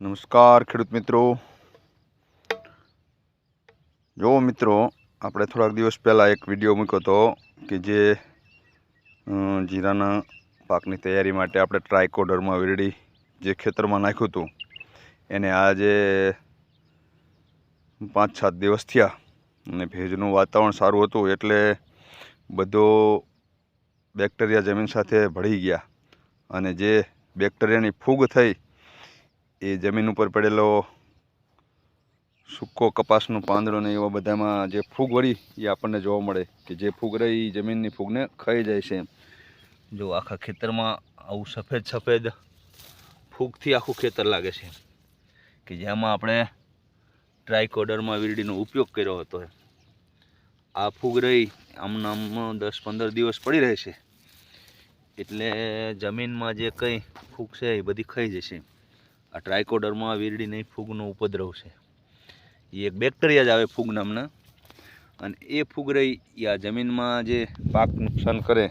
નમસ્કાર ખેડૂત મિત્રો। જો મિત્રો, આપણે થોડાક દિવસ પહેલાં એક વિડીયો મૂક્યો હતો કે જે જીરાના પાકની તૈયારી માટે આપણે ટ્રાયકોડર્મા વીરડી જે ખેતરમાં નાખ્યું હતું એને આજે 5-7 દિવસ થયા અને ભેજનું વાતાવરણ સારું હતું એટલે બધો બેક્ટેરિયા જમીન સાથે ભળી ગયા અને જે બેક્ટેરિયાની ફૂગ થઈ એ જમીન ઉપર પડેલો સૂકો કપાસનું પાંદડું ને એવા બધામાં જે ફૂગ વળી એ આપણને જોવા મળે કે જે ફૂગ રહી એ જમીનની ફૂગને ખાઈ જાય છે। જો આખા ખેતરમાં આવું સફેદ સફેદ ફૂગથી આખું ખેતર લાગે છે કે જેમાં આપણે ટ્રાયકોડર્મા વીરડીનો ઉપયોગ કર્યો હતો। આ ફૂગ રહી આમ 10-15 દિવસ પડી રહે છે એટલે જમીનમાં જે કંઈ ફૂગ છે એ બધી ખાઈ જશે। આ ટ્રાયકોડર્મા વીરડીની ફૂગનો ઉપદ્રવ છે। એ એક બેક્ટેરિયા જ આવે ફૂગ નામના, અને એ ફૂગ રહી એ આ જમીનમાં જે પાક નુકસાન કરે